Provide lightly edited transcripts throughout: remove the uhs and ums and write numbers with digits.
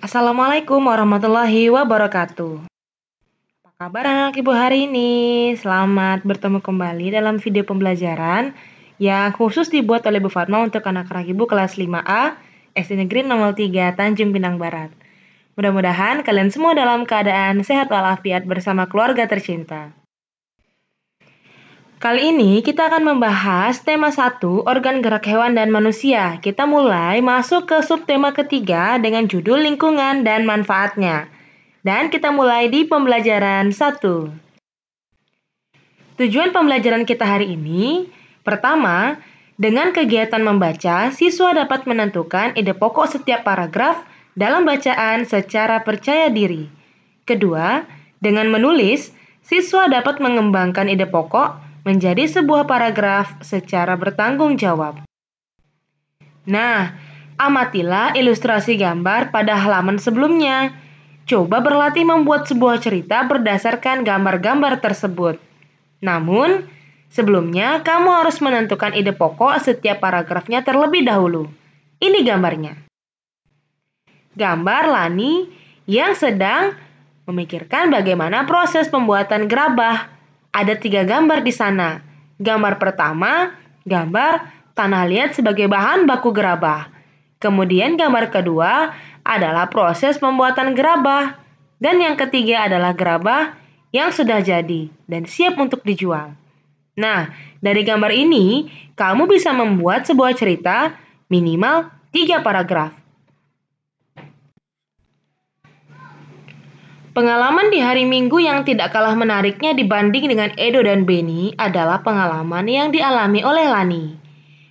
Assalamualaikum warahmatullahi wabarakatuh. Apa kabar anak ibu hari ini? Selamat bertemu kembali dalam video pembelajaran yang khusus dibuat oleh Bu Fatma untuk anak-anak ibu kelas 5A SD Negeri 03 Tanjung Pinang Barat. Mudah-mudahan kalian semua dalam keadaan sehat walafiat bersama keluarga tercinta. Kali ini kita akan membahas tema 1, organ gerak hewan dan manusia. Kita mulai masuk ke subtema ketiga dengan judul lingkungan dan manfaatnya. Dan kita mulai di pembelajaran 1. Tujuan pembelajaran kita hari ini, pertama, dengan kegiatan membaca, siswa dapat menentukan ide pokok setiap paragraf dalam bacaan secara percaya diri. Kedua, dengan menulis, siswa dapat mengembangkan ide pokok menjadi sebuah paragraf secara bertanggung jawab. Nah, amatilah ilustrasi gambar pada halaman sebelumnya. Coba berlatih membuat sebuah cerita berdasarkan gambar-gambar tersebut. Namun, sebelumnya kamu harus menentukan ide pokok setiap paragrafnya terlebih dahulu. Ini gambarnya. Gambar Lani yang sedang memikirkan bagaimana proses pembuatan gerabah. Ada 3 gambar di sana. Gambar pertama, gambar tanah liat sebagai bahan baku gerabah. Kemudian gambar kedua adalah proses pembuatan gerabah. Dan yang ketiga adalah gerabah yang sudah jadi dan siap untuk dijual. Nah, dari gambar ini, kamu bisa membuat sebuah cerita minimal 3 paragraf. Pengalaman di hari Minggu yang tidak kalah menariknya dibanding dengan Edo dan Benny adalah pengalaman yang dialami oleh Lani.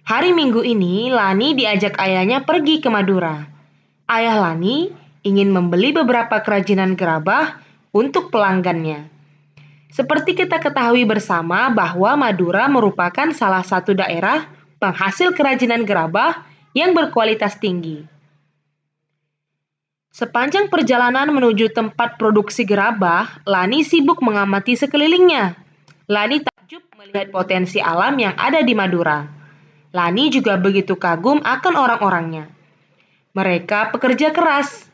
Hari Minggu ini, Lani diajak ayahnya pergi ke Madura. Ayah Lani ingin membeli beberapa kerajinan gerabah untuk pelanggannya. Seperti kita ketahui bersama bahwa Madura merupakan salah satu daerah penghasil kerajinan gerabah yang berkualitas tinggi. Sepanjang perjalanan menuju tempat produksi gerabah, Lani sibuk mengamati sekelilingnya. Lani takjub melihat potensi alam yang ada di Madura. Lani juga begitu kagum akan orang-orangnya. Mereka pekerja keras.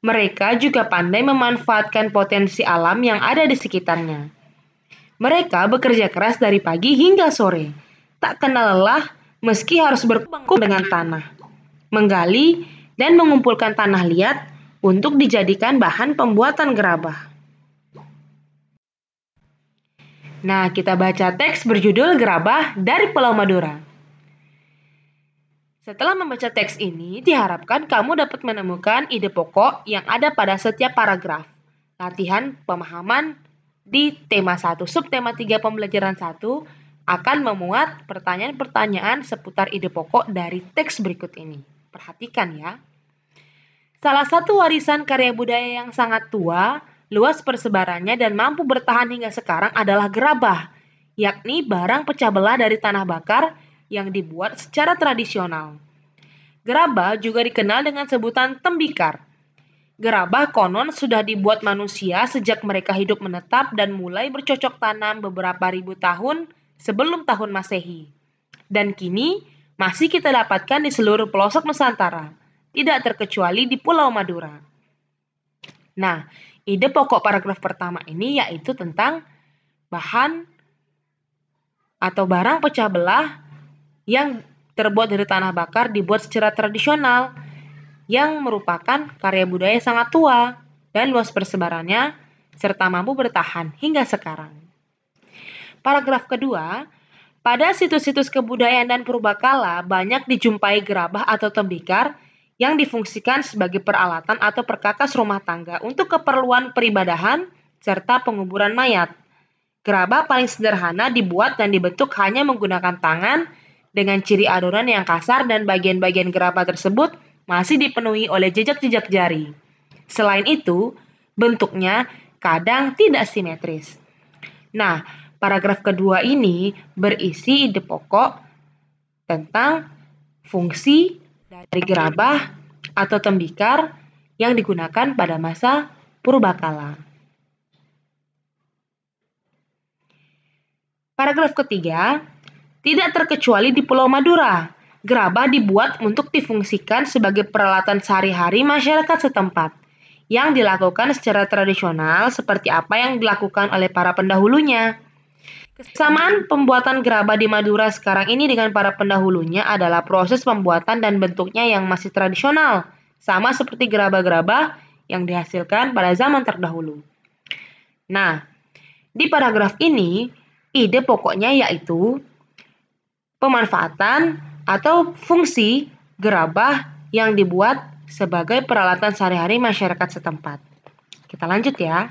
Mereka juga pandai memanfaatkan potensi alam yang ada di sekitarnya. Mereka bekerja keras dari pagi hingga sore. Tak kenal lelah meski harus berkumpul dengan tanah. Menggali dan mengumpulkan tanah liat untuk dijadikan bahan pembuatan gerabah. Nah, kita baca teks berjudul Gerabah dari Pulau Madura. Setelah membaca teks ini, diharapkan kamu dapat menemukan ide pokok yang ada pada setiap paragraf. Latihan pemahaman di tema 1, subtema 3 pembelajaran 1 akan memuat pertanyaan-pertanyaan seputar ide pokok dari teks berikut ini. Perhatikan ya. Salah satu warisan karya budaya yang sangat tua, luas persebarannya dan mampu bertahan hingga sekarang adalah gerabah, yakni barang pecah belah dari tanah bakar yang dibuat secara tradisional. Gerabah juga dikenal dengan sebutan tembikar. Gerabah konon sudah dibuat manusia sejak mereka hidup menetap dan mulai bercocok tanam beberapa ribu tahun sebelum tahun Masehi. Dan kini masih kita dapatkan di seluruh pelosok Nusantara, tidak terkecuali di Pulau Madura. Nah, ide pokok paragraf pertama ini yaitu tentang bahan atau barang pecah belah yang terbuat dari tanah bakar dibuat secara tradisional yang merupakan karya budaya sangat tua dan luas persebarannya serta mampu bertahan hingga sekarang. Paragraf kedua, pada situs-situs kebudayaan dan purbakala banyak dijumpai gerabah atau tembikar yang difungsikan sebagai peralatan atau perkakas rumah tangga untuk keperluan peribadahan serta penguburan mayat. Gerabah paling sederhana dibuat dan dibentuk hanya menggunakan tangan dengan ciri adonan yang kasar dan bagian-bagian gerabah tersebut masih dipenuhi oleh jejak-jejak jari. Selain itu, bentuknya kadang tidak simetris. Nah, paragraf kedua ini berisi ide pokok tentang fungsi dari gerabah atau tembikar yang digunakan pada masa purbakala. Paragraf ketiga, tidak terkecuali di Pulau Madura. gerabah dibuat untuk difungsikan sebagai peralatan sehari-hari masyarakat setempat yang dilakukan secara tradisional seperti apa yang dilakukan oleh para pendahulunya. Kesamaan pembuatan gerabah di Madura sekarang ini dengan para pendahulunya adalah proses pembuatan dan bentuknya yang masih tradisional, sama seperti gerabah-gerabah yang dihasilkan pada zaman terdahulu. Nah, di paragraf ini, ide pokoknya yaitu pemanfaatan atau fungsi gerabah yang dibuat sebagai peralatan sehari-hari masyarakat setempat. Kita lanjut ya.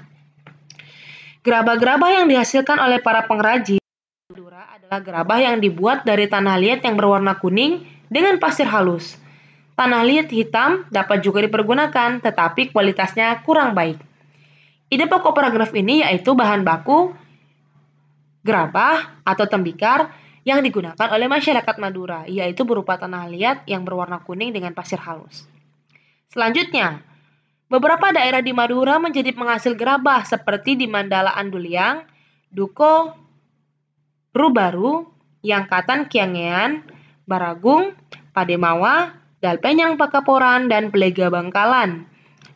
Gerabah-gerabah yang dihasilkan oleh para pengrajin Madura adalah gerabah yang dibuat dari tanah liat yang berwarna kuning dengan pasir halus. Tanah liat hitam dapat juga dipergunakan, tetapi kualitasnya kurang baik. Ide pokok paragraf ini yaitu bahan baku gerabah atau tembikar yang digunakan oleh masyarakat Madura, yaitu berupa tanah liat yang berwarna kuning dengan pasir halus. Selanjutnya, beberapa daerah di Madura menjadi penghasil gerabah seperti di Mandala Anduliang, Duko Rubaru, Yangkatan Kiangean, Baragung, Pademawa, Dalpenyang Pakaporan, dan Pelega Bangkalan.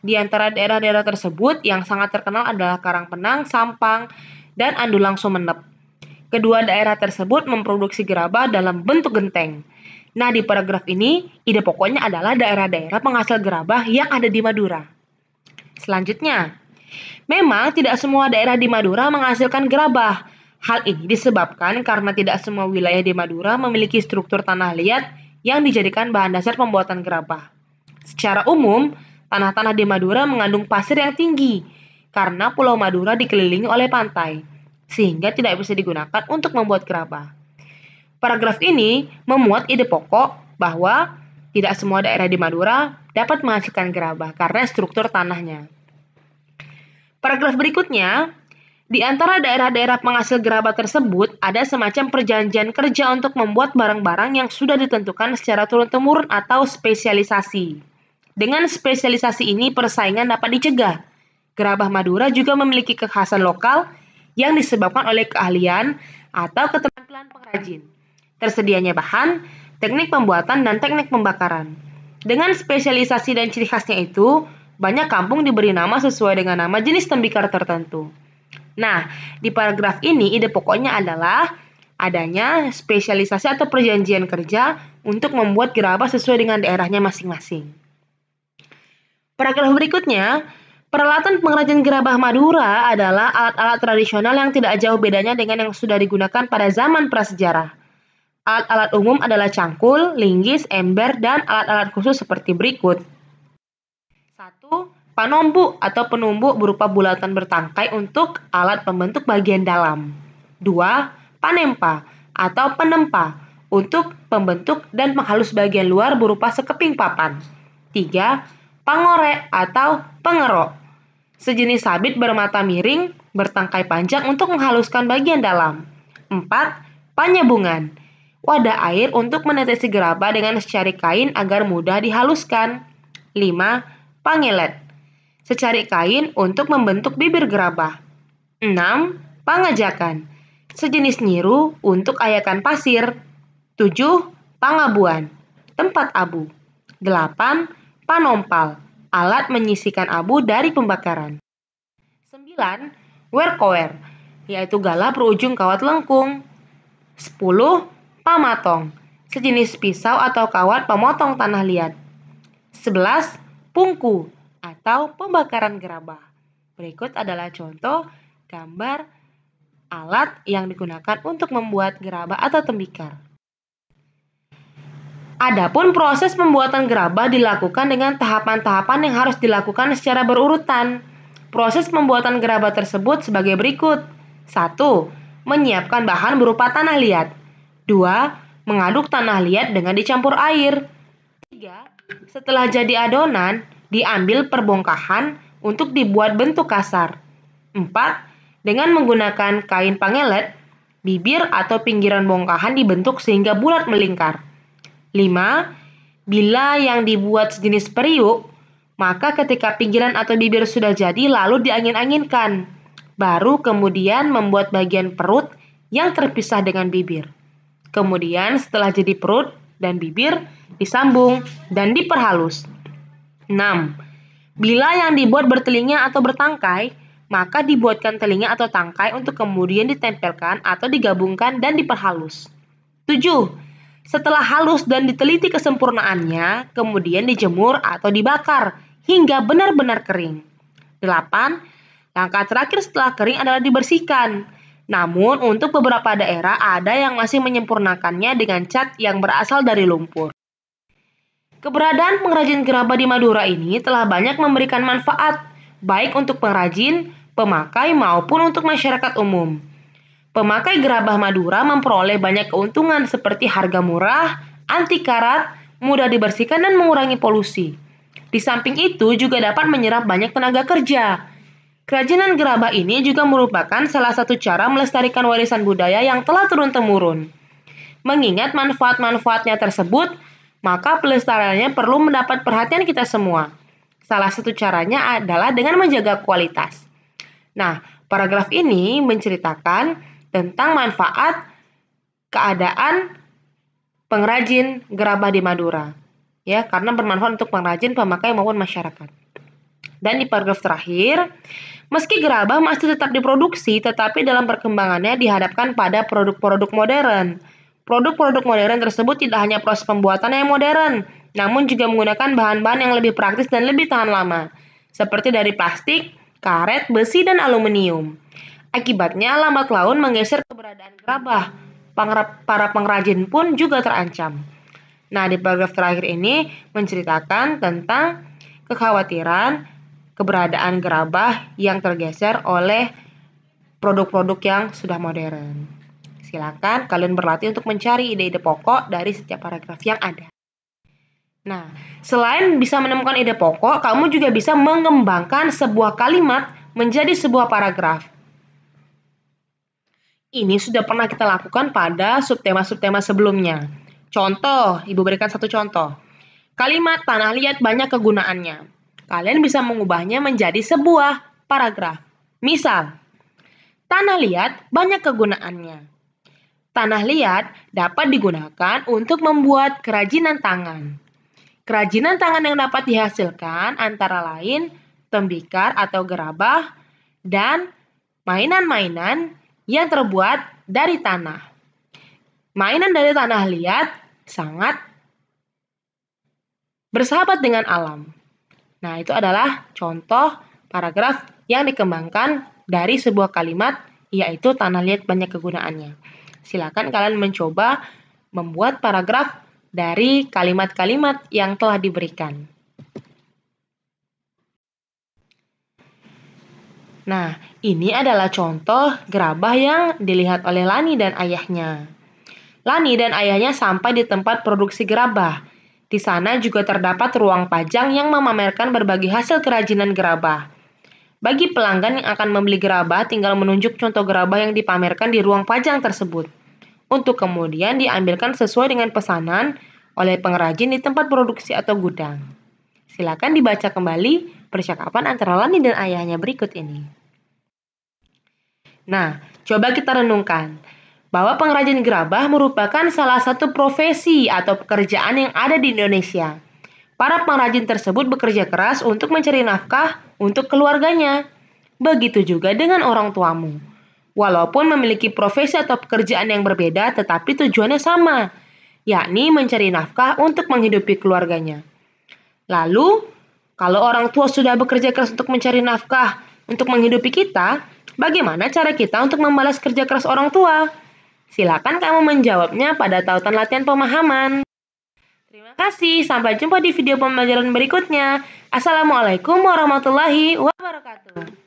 Di antara daerah-daerah tersebut yang sangat terkenal adalah Karangpenang, Sampang, dan Andulang Sumenep. Kedua daerah tersebut memproduksi gerabah dalam bentuk genteng. Nah, di paragraf ini, ide pokoknya adalah daerah-daerah penghasil gerabah yang ada di Madura. Selanjutnya, memang tidak semua daerah di Madura menghasilkan gerabah. Hal ini disebabkan karena tidak semua wilayah di Madura memiliki struktur tanah liat yang dijadikan bahan dasar pembuatan gerabah. Secara umum, tanah-tanah di Madura mengandung pasir yang tinggi karena Pulau Madura dikelilingi oleh pantai, sehingga tidak bisa digunakan untuk membuat gerabah. Paragraf ini memuat ide pokok bahwa tidak semua daerah di Madura dapat menghasilkan gerabah karena struktur tanahnya. Paragraf berikutnya, di antara daerah-daerah penghasil gerabah tersebut ada semacam perjanjian kerja untuk membuat barang-barang yang sudah ditentukan secara turun-temurun atau spesialisasi. Dengan spesialisasi ini persaingan dapat dicegah. Gerabah Madura juga memiliki kekhasan lokal yang disebabkan oleh keahlian atau keterampilan pengrajin, tersedianya bahan, teknik pembuatan, dan teknik pembakaran. Dengan spesialisasi dan ciri khasnya itu, banyak kampung diberi nama sesuai dengan nama jenis tembikar tertentu. Nah, di paragraf ini ide pokoknya adalah adanya spesialisasi atau perjanjian kerja untuk membuat gerabah sesuai dengan daerahnya masing-masing. Paragraf berikutnya, peralatan pengrajin gerabah Madura adalah alat-alat tradisional yang tidak jauh bedanya dengan yang sudah digunakan pada zaman prasejarah. Alat-alat umum adalah cangkul, linggis, ember, dan alat-alat khusus seperti berikut. 1. Panombu atau penumbuk berupa bulatan bertangkai untuk alat pembentuk bagian dalam. 2. Panempa atau penempa untuk pembentuk dan penghalus bagian luar berupa sekeping papan. 3. Pangore atau pengerok, sejenis sabit bermata miring bertangkai panjang untuk menghaluskan bagian dalam. 4. Panyebungan, wadah air untuk menetesi gerabah dengan secari kain agar mudah dihaluskan. 5. Pangelet, secari kain untuk membentuk bibir gerabah. 6. Pangajakan, sejenis nyiru untuk ayakan pasir. 7. Pangabuan, tempat abu. 8. Panompal, alat menyisikan abu dari pembakaran. 9. Werkower, yaitu galah berujung kawat lengkung. 10. Pamatong, sejenis pisau atau kawat pemotong tanah liat. 11. Pungku, atau pembakaran gerabah. Berikut adalah contoh gambar alat yang digunakan untuk membuat gerabah atau tembikar. Adapun proses pembuatan gerabah dilakukan dengan tahapan-tahapan yang harus dilakukan secara berurutan. Proses pembuatan gerabah tersebut sebagai berikut. 1. Menyiapkan bahan berupa tanah liat. 2. Mengaduk tanah liat dengan dicampur air. 3. Setelah jadi adonan, diambil perbongkahan untuk dibuat bentuk kasar. 4. Dengan menggunakan kain pangelet, bibir atau pinggiran bongkahan dibentuk sehingga bulat melingkar. 5. Bila yang dibuat sejenis periuk, maka ketika pinggiran atau bibir sudah jadi lalu diangin-anginkan. Baru kemudian membuat bagian perut yang terpisah dengan bibir. Kemudian setelah jadi perut, dan bibir disambung dan diperhalus. 6. Bila yang dibuat bertelinga atau bertangkai, maka dibuatkan telinga atau tangkai untuk kemudian ditempelkan atau digabungkan dan diperhalus. 7. Setelah halus dan diteliti kesempurnaannya, kemudian dijemur atau dibakar hingga benar-benar kering. 8. Langkah terakhir setelah kering adalah dibersihkan. Namun, untuk beberapa daerah ada yang masih menyempurnakannya dengan cat yang berasal dari lumpur. Keberadaan pengrajin gerabah di Madura ini telah banyak memberikan manfaat, baik untuk pengrajin, pemakai, maupun untuk masyarakat umum. Pemakai gerabah Madura memperoleh banyak keuntungan seperti harga murah, anti karat, mudah dibersihkan, dan mengurangi polusi. Di samping itu juga dapat menyerap banyak tenaga kerja. Kerajinan gerabah ini juga merupakan salah satu cara melestarikan warisan budaya yang telah turun-temurun. Mengingat manfaat-manfaatnya tersebut, maka pelestariannya perlu mendapat perhatian kita semua. Salah satu caranya adalah dengan menjaga kualitas. Nah, paragraf ini menceritakan tentang manfaat keadaan pengrajin gerabah di Madura. Ya, karena bermanfaat untuk pengrajin, pemakai maupun masyarakat. Dan di paragraf terakhir, meski gerabah masih tetap diproduksi, tetapi dalam perkembangannya dihadapkan pada produk-produk modern. Produk-produk modern tersebut tidak hanya proses pembuatan yang modern, namun juga menggunakan bahan-bahan yang lebih praktis dan lebih tahan lama, seperti dari plastik, karet, besi, dan aluminium. Akibatnya, lambat laun menggeser keberadaan gerabah. Para pengrajin pun juga terancam. Nah, di paragraf terakhir ini menceritakan tentang kekhawatiran keberadaan gerabah yang tergeser oleh produk-produk yang sudah modern. Silakan kalian berlatih untuk mencari ide-ide pokok dari setiap paragraf yang ada. Nah, selain bisa menemukan ide pokok, kamu juga bisa mengembangkan sebuah kalimat menjadi sebuah paragraf. Ini sudah pernah kita lakukan pada subtema-subtema sebelumnya. Contoh, Ibu berikan satu contoh. Kalimat tanah liat banyak kegunaannya. Kalian bisa mengubahnya menjadi sebuah paragraf. Misal, tanah liat banyak kegunaannya. Tanah liat dapat digunakan untuk membuat kerajinan tangan. Kerajinan tangan yang dapat dihasilkan antara lain tembikar atau gerabah dan mainan-mainan yang terbuat dari tanah. Mainan dari tanah liat sangat bersahabat dengan alam. Nah, itu adalah contoh paragraf yang dikembangkan dari sebuah kalimat, yaitu tanah liat banyak kegunaannya. Silakan kalian mencoba membuat paragraf dari kalimat-kalimat yang telah diberikan. Nah, ini adalah contoh gerabah yang dilihat oleh Lani dan ayahnya. Lani dan ayahnya sampai di tempat produksi gerabah. Di sana juga terdapat ruang pajang yang memamerkan berbagai hasil kerajinan gerabah. Bagi pelanggan yang akan membeli gerabah, tinggal menunjuk contoh gerabah yang dipamerkan di ruang pajang tersebut, untuk kemudian diambilkan sesuai dengan pesanan oleh pengrajin di tempat produksi atau gudang. Silakan dibaca kembali percakapan antara Lani dan ayahnya berikut ini. Nah, coba kita renungkan bahwa pengrajin gerabah merupakan salah satu profesi atau pekerjaan yang ada di Indonesia. Para pengrajin tersebut bekerja keras untuk mencari nafkah untuk keluarganya. Begitu juga dengan orang tuamu. Walaupun memiliki profesi atau pekerjaan yang berbeda, tetapi tujuannya sama, yakni mencari nafkah untuk menghidupi keluarganya. Lalu, kalau orang tua sudah bekerja keras untuk mencari nafkah untuk menghidupi kita, bagaimana cara kita untuk membalas kerja keras orang tua? Silakan kamu menjawabnya pada tautan latihan pemahaman. Terima kasih, sampai jumpa di video pembelajaran berikutnya. Assalamualaikum warahmatullahi wabarakatuh.